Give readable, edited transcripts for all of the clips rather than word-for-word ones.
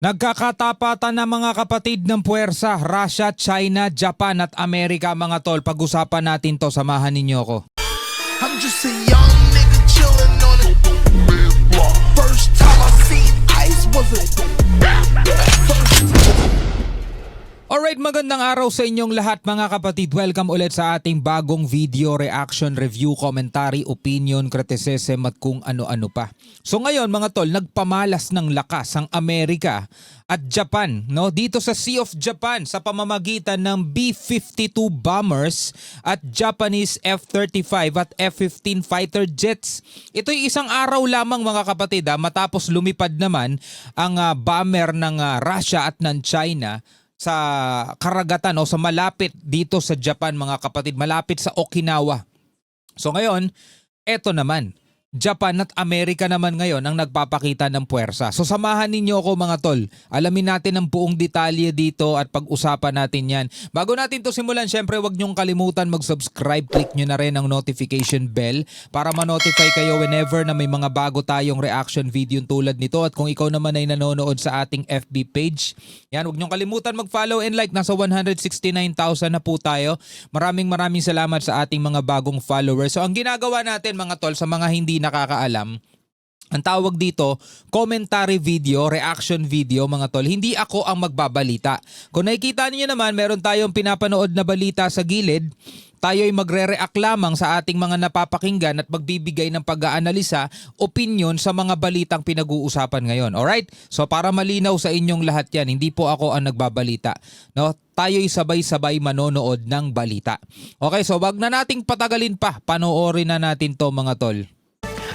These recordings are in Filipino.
Nagkakatapatan na mga kapatid ng puwersa, Russia, China, Japan at Amerika mga tol. Pag-usapan natin to, samahan ninyo ako. I'm just a young nigga chillin' on it. First time I seen ice was a Alright, magandang araw sa inyong lahat mga kapatid. Welcome ulit sa ating bagong video, reaction, review, commentary, opinion, criticism at kung ano-ano pa. So ngayon mga tol, nagpamalas ng lakas ang Amerika at Japan, no? Dito sa Sea of Japan sa pamamagitan ng B-52 bombers at Japanese F-35 at F-15 fighter jets. Ito'y isang araw lamang mga kapatid matapos lumipad naman ang bomber ng Russia at ng China sa karagatan o sa malapit dito sa Japan mga kapatid, malapit sa Okinawa. So ngayon, eto naman, Japan at Amerika naman ngayon ang nagpapakita ng puwersa. So samahan ninyo ako mga tol. Alamin natin ang buong detalye dito at pag-usapan natin yan. Bago natin to simulan, syempre wag niyong kalimutan mag-subscribe. Click nyo na rin ang notification bell para ma-notify kayo whenever na may mga bago tayong reaction video tulad nito. At kung ikaw naman ay nanonood sa ating FB page, yan, wag niyong kalimutan mag-follow and like. Nasa 169,000 na po tayo. Maraming salamat sa ating mga bagong followers. So ang ginagawa natin mga tol, sa mga hindi nakakaalam, ang tawag dito, commentary video, reaction video mga tol. Hindi ako ang magbabalita. Kung nakikita niyo naman, meron tayong pinapanood na balita sa gilid. Tayo ay magre-react lamang sa ating mga napapakinggan at magbibigay ng pag-aanalisa, opinion sa mga balitang pinag-uusapan ngayon. Alright? So para malinaw sa inyong lahat yan, hindi po ako ang nagbabalita. No? Tayo'y sabay-sabay manonood ng balita. Okay, so wag na nating patagalin pa. Panoorin na natin to mga tol.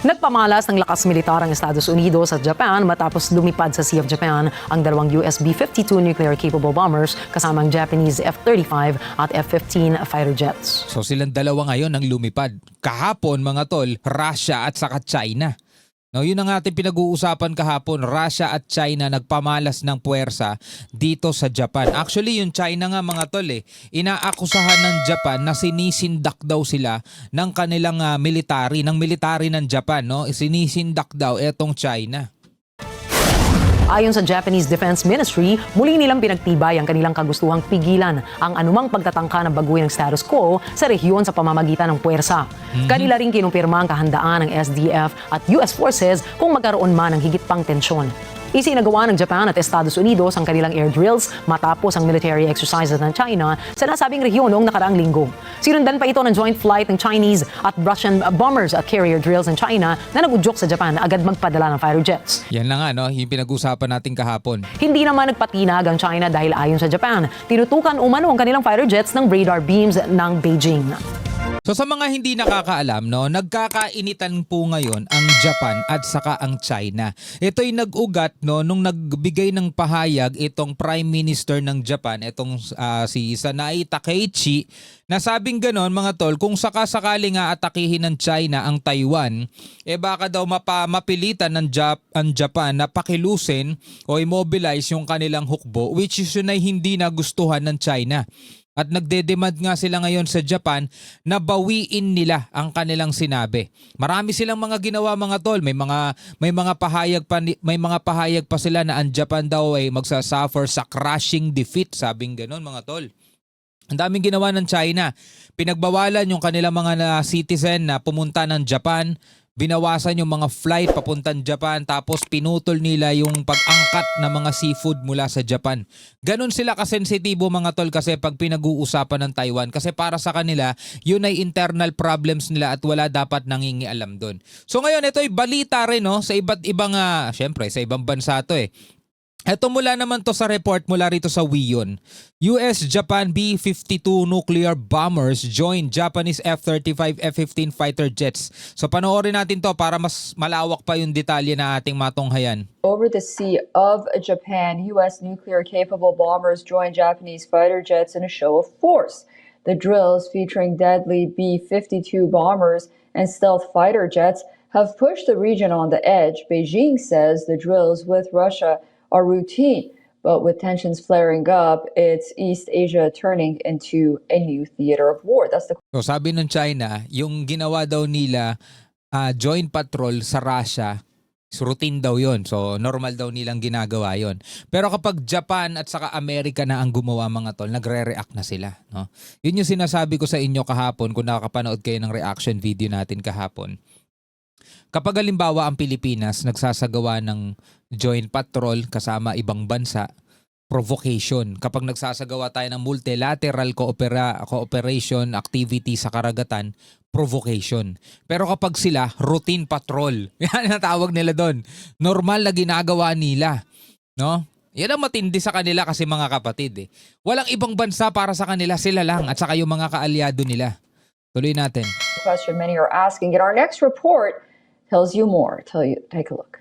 Nagpamalas ng lakas militar ang Estados Unidos at Japan matapos lumipad sa Sea of Japan ang dalawang US B-52 nuclear-capable bombers kasamang Japanese F-35 at F-15 fighter jets. So silang dalawa ngayon ang lumipad. Kahapon mga tol, Russia at saka China. No, yun ang ating pinag-uusapan kahapon. Russia at China nagpamalas ng puwersa dito sa Japan. Actually, yung China nga mga tol inaakusahan ng Japan na sinisindak daw sila ng kanilang military, ng military ng Japan. No? Sinisindak daw etong China. Ayon sa Japanese Defense Ministry, muli nilang pinagtibay ang kanilang kagustuhang pigilan ang anumang pagtatangka ng baguhin ng status quo sa rehiyon sa pamamagitan ng puwersa. Kanila rin kinumpirma ang kahandaan ng SDF at US forces kung magkaroon man ng higit pang tensyon. Isinagawa ng Japan at Estados Unidos ang kanilang air drills matapos ang military exercises ng China sa nasabing rehiyon noong nakaraang linggo. Sinundan pa ito ng joint flight ng Chinese at Russian bombers at carrier drills ng China na nagudyok sa Japan na agad magpadala ng fighter jets. Yan na nga, no? Yung pinag-usapan natin kahapon. Hindi naman nagpatinag ang China dahil ayon sa Japan, tinutukan umano ang kanilang fighter jets ng radar beams ng Beijing. So sa mga hindi nakakaalam, no, nagkakainitan po ngayon ang Japan at saka ang China. Ito'y nag-ugat no nung nagbigay ng pahayag itong Prime Minister ng Japan, itong si Sanae Takaichi, na sabing ganon mga tol, kung sakasakali nga atakihin ng China ang Taiwan, baka daw mapilitan ng Japan na pakilusin o immobilize yung kanilang hukbo, which is yun ay hindi nagustuhan ng China. At nagdedemand nga sila ngayon sa Japan na bawiin nila ang kanilang sinabi. Marami silang mga ginawa mga tol. May mga pahayag pa sila na ang Japan daw ay magsasuffer sa crushing defeat, sabing ganoon mga tol. Ang daming ginawa ng China. Pinagbawalan yung kanilang mga citizen na pumunta ng Japan. Binawasan yung mga flight papuntang Japan, tapos pinutol nila yung pag-angkat ng mga seafood mula sa Japan. Ganon sila kasensitibo mga tol kasi pag pinag-uusapan ng Taiwan, kasi para sa kanila yun ay internal problems nila at wala dapat nangingialam doon. So ngayon ito ay balita rin no, sa iba't ibang syempre sa ibang bansa to Ito mula naman to sa report mula rito sa WION. US-Japan B-52 nuclear bombers join Japanese F-35, F-15 fighter jets. So panoorin natin to para mas malawak pa yung detalye na ating matunghayan. Over the Sea of Japan, U.S. nuclear-capable bombers joined Japanese fighter jets in a show of force. The drills, featuring deadly B-52 bombers and stealth fighter jets, have pushed the region on the edge. Beijing says the drills with Russia are routine, but with tensions flaring up, it's East Asia turning into a new theater of war. That's the So sabi ng China, yung ginawa daw nila joint patrol sa Russia Routine daw yon. So normal daw nilang ginagawa yon. Pero kapag Japan at saka Amerika na ang gumawa mga tol, nagre-react na sila. No? Yun yung sinasabi ko sa inyo kahapon kung nakakapanood kayo ng reaction video natin kahapon. Kapag halimbawa ang Pilipinas nagsasagawa ng joint patrol kasama ibang bansa, provocation. Kapag nagsasagawa tayo ng multilateral cooperation activity sa karagatan, provocation. Pero kapag sila, routine patrol. Yan ang tawag nila doon. Normal na ginagawa nila. No? Yan ang matindi sa kanila kasi mga kapatid. Walang ibang bansa para sa kanila, sila lang at saka yung mga kaalyado nila. Tuloy natin. Question many are asking. And our next report tells you more. Take a look.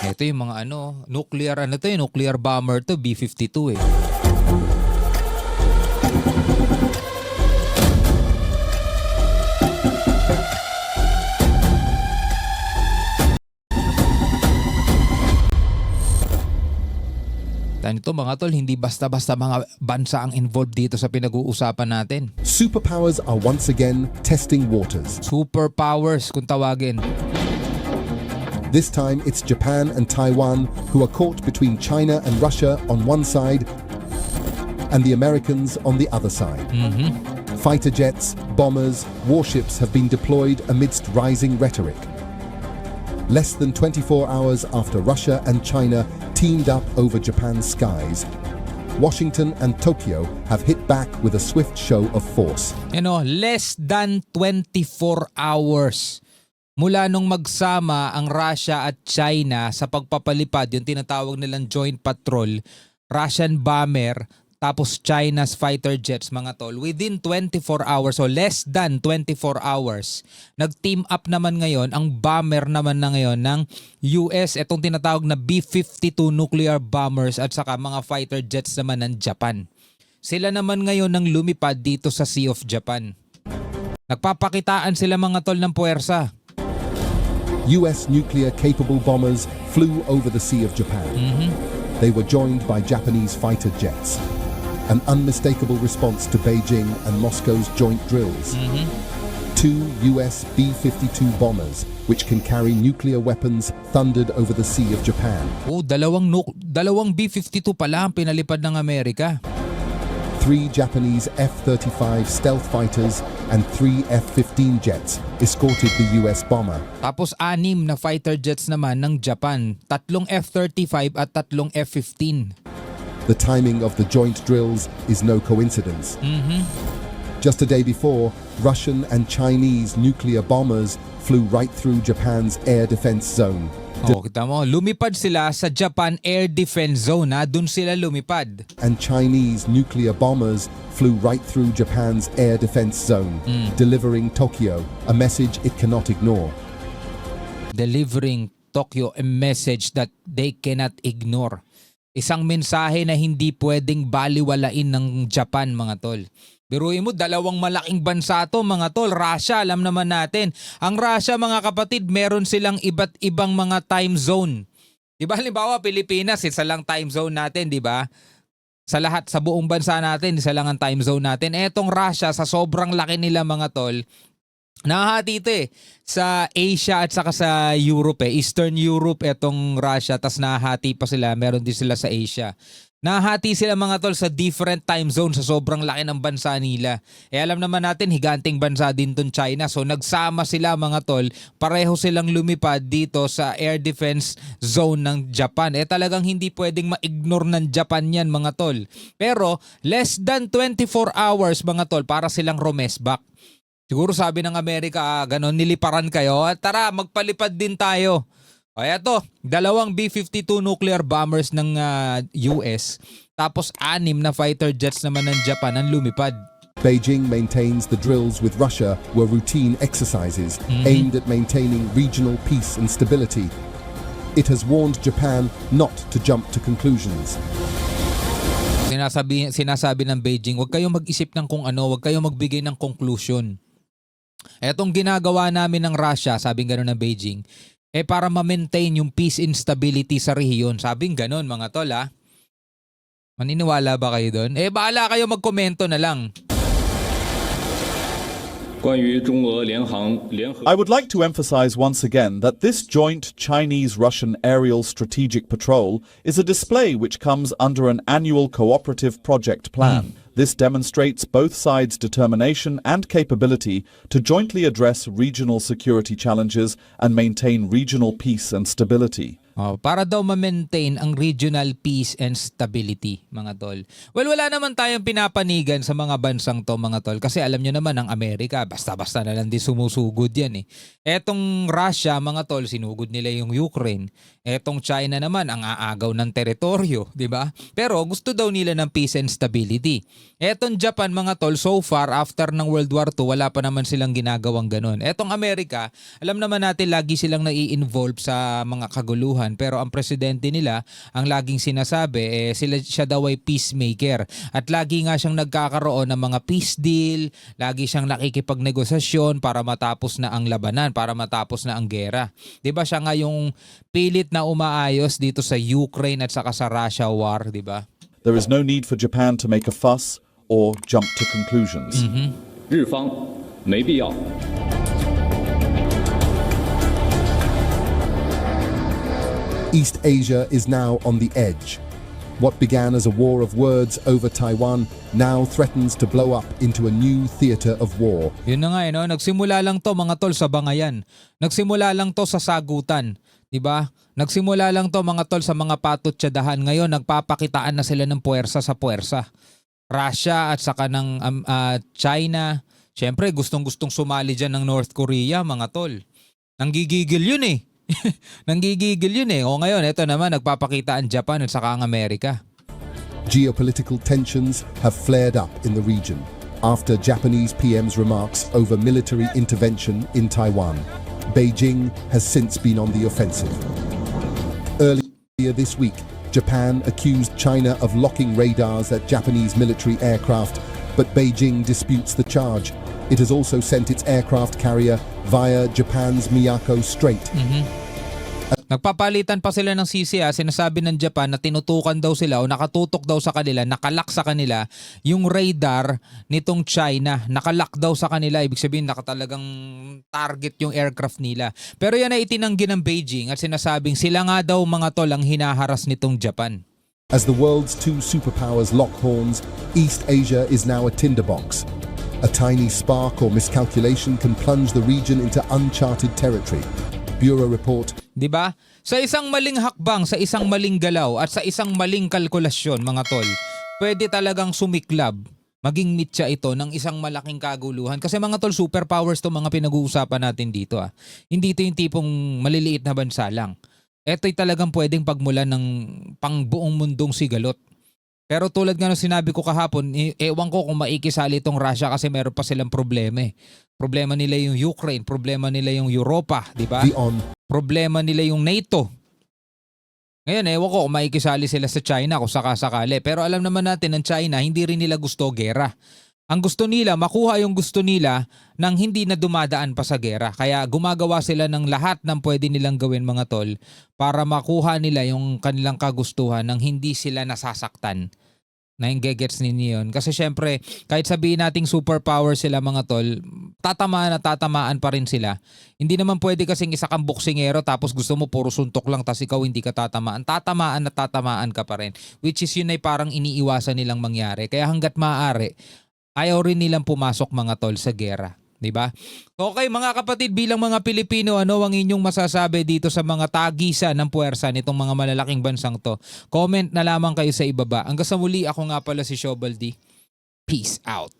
Ito yung mga nuclear bomber to, B-52 eh. Ito mga tol, hindi basta-basta mga bansa ang involved dito sa pinag-uusapan natin. Superpowers are once again testing waters. Superpowers kung tawagin. This time it's Japan and Taiwan who are caught between China and Russia on one side and the Americans on the other side. Fighter jets, bombers, warships have been deployed amidst rising rhetoric. Less than 24 hours after Russia and China teamed up over Japan's skies, Washington and Tokyo have hit back with a swift show of force. Less than 24 hours mula nung magsama ang Russia at China sa pagpapalipad, yung tinatawag nilang joint patrol, Russian bomber, tapos China's fighter jets mga tol, within 24 hours o less than 24 hours, nag-team up naman ngayon ang bomber naman na ngayon ng US, itong tinatawag na B-52 nuclear bombers at saka mga fighter jets naman ng Japan. Sila naman ngayon ang lumipad dito sa Sea of Japan. Nagpapakitaan sila mga tol ng puwersa. US nuclear-capable bombers flew over the Sea of Japan. They were joined by Japanese fighter jets. An unmistakable response to Beijing and Moscow's joint drills. 2 US B-52 bombers, which can carry nuclear weapons, thundered over the Sea of Japan. Dalawang B-52 pala ang pinalipad ng Amerika. 3 Japanese F-35 stealth fighters and 3 F-15 jets escorted the US bomber. Tapos 6 na fighter jets naman ng Japan, 3 F-35 at 3 F-15. The timing of the joint drills is no coincidence. Just a day before, Russian and Chinese nuclear bombers flew right through Japan's air defense zone. Kita mo, lumipad sila sa Japan Air Defense Zone, dun sila lumipad. And Chinese nuclear bombers flew right through Japan's air defense zone, delivering Tokyo a message it cannot ignore. Delivering Tokyo a message that they cannot ignore. Isang mensahe na hindi pwedeng baliwalain ng Japan mga tol. Biruin mo, dalawang malaking bansa to mga tol. Russia, alam naman natin. Ang Russia mga kapatid, meron silang iba't ibang mga time zone. Diba halimbawa Pilipinas, isa lang time zone natin, diba? Sa lahat, sa buong bansa natin, isa lang ang time zone natin. Etong Russia, sa sobrang laki nila mga tol, nahahati ito sa Asia at saka sa Europe Eastern Europe etong Russia, tas nahahati pa sila, meron din sila sa Asia. Nahahati sila mga tol sa different time zone sa sobrang laki ng bansa nila. Alam naman natin, higanting bansa din tong China. So nagsama sila mga tol, pareho silang lumipad dito sa air defense zone ng Japan. Talagang hindi pwedeng ma-ignore ng Japan yan mga tol. Pero less than 24 hours mga tol para silang rumesback. Siguro sabi ng Amerika, ganon, niliparan kayo. Tara, magpalipad din tayo. O eto, 2 B-52 nuclear bombers ng US, tapos 6 na fighter jets naman ng Japan ang lumipad. Beijing maintains the drills with Russia were routine exercises aimed at maintaining regional peace and stability. It has warned Japan not to jump to conclusions. Sinasabi ng Beijing, huwag kayong mag-isip ng kung ano, huwag kayong magbigay ng conclusion. Etong ginagawa namin ng Russia, sabing gano'n ng Beijing, para ma-maintain yung peace and stability sa rehiyon. Sabing gano'n mga tol Maniniwala ba kayo doon? Bahala kayo, magkomento na lang. 关于中俄联航联合 I would like to emphasize once again that this joint Chinese-Russian aerial strategic patrol is a display which comes under an annual cooperative project plan. This demonstrates both sides' determination and capability to jointly address regional security challenges and maintain regional peace and stability. Para daw ma-maintain ang regional peace and stability, mga tol. Well, wala naman tayong pinapanigan sa mga bansang to, mga tol. Kasi alam nyo naman, ang Amerika, basta-basta na lang din sumusugod yan eh. Etong Russia, mga tol, sinugod nila yung Ukraine. Etong China naman, ang aagaw ng teritoryo, di ba? Pero gusto daw nila ng peace and stability. Etong Japan, mga tol, so far, after ng World War II, wala pa naman silang ginagawang ganun. Etong Amerika, alam naman natin, lagi silang nai-involve sa mga kaguluhan. Pero ang presidente nila, ang laging sinasabi, siya daw ay peacemaker. At lagi nga siyang nagkakaroon ng mga peace deal, lagi siyang nakikipagnegosasyon para matapos na ang labanan, para matapos na ang gera. Diba siya nga yung pilit na umaayos dito sa Ukraine at saka sa Russia war, diba? There is no need for Japan to make a fuss or jump to conclusions. 日方没必要。 East Asia is now on the edge. What began as a war of words over Taiwan now threatens to blow up into a new theater of war. Yun na nga, no? Nagsimula lang to, mga tol, sa bangayan. Nagsimula lang to sa sagutan. Diba? Nagsimula lang to, mga tol, sa mga patutsyadahan. Ngayon, nagpapakitaan na sila ng puwersa sa puwersa. Russia at saka ng China. Siyempre, gustong-gustong sumali dyan ng North Korea, mga tol. Nanggigigil yun eh. Nanggigigil yun eh. O ngayon, ito naman, nagpapakita ang Japan at saka ang Amerika. Geopolitical tensions have flared up in the region after Japanese PM's remarks over military intervention in Taiwan. Beijing has since been on the offensive. Earlier this week, Japan accused China of locking radars at Japanese military aircraft, but Beijing disputes the charge. It has also sent its aircraft carrier via Japan's Miyako Strait. Nagpapalitan pa sila ng CCA, sinasabi ng Japan na tinutukan daw sila o nakatutok daw sa kanila, nakalak sa kanila yung radar nitong China. Nakalak daw sa kanila, ibig sabihin nakatalagang target yung aircraft nila. Pero yan ay itinanggi ng Beijing at sinasabing sila nga daw, mga tol, ang hinaharas nitong Japan. As the world's two superpowers lock horns, East Asia is now a tinderbox. A tiny spark or miscalculation can plunge the region into uncharted territory. Bureau report. 'Di ba? Sa isang maling hakbang, sa isang maling galaw at sa isang maling kalkulasyon, mga tol, pwede talagang sumiklab, maging mitya ito ng isang malaking kaguluhan. Kasi mga tol, superpowers to mga pinag-uusapan natin dito. Hindi ito yung tipong maliliit na bansa lang. Ito'y talagang pwedeng pagmulan ng pangbuong mundong sigalot. Pero tulad nga ng sinabi ko kahapon, ewan ko kung maikisali itong Russia kasi meron pa silang problema eh. Problema nila yung Ukraine, problema nila yung Europa, di ba? Problema nila yung NATO. Ngayon, ewan ko kung maikisali sila sa China kung sakasakali. Pero alam naman natin ng China, hindi rin nila gusto gera. Ang gusto nila, makuha yung gusto nila nang hindi na dumadaan pa sa gera. Kaya gumagawa sila ng lahat ng pwede nilang gawin, mga tol, para makuha nila yung kanilang kagustuhan nang hindi sila nasasaktan. Nainggegets ninyo yun. Kasi syempre, kahit sabihin nating superpower sila, mga tol, tatamaan at tatamaan pa rin sila. Hindi naman pwede kasing isa kang boksingero tapos gusto mo puro suntok lang tapos ikaw hindi ka tatamaan. Tatamaan at tatamaan ka pa rin. Which is yun ay parang iniiwasan nilang mangyari. Kaya hanggat maaari, ayaw rin nilang pumasok, mga tol, sa gera. Diba? Okay, mga kapatid, bilang mga Pilipino, ano ang inyong masasabi dito sa mga tagisan ng puwersa nitong mga malalaking bansang to? Comment na lamang kayo sa ibaba. Hanggang sa muli, ako nga pala si Shobaldi. Peace out.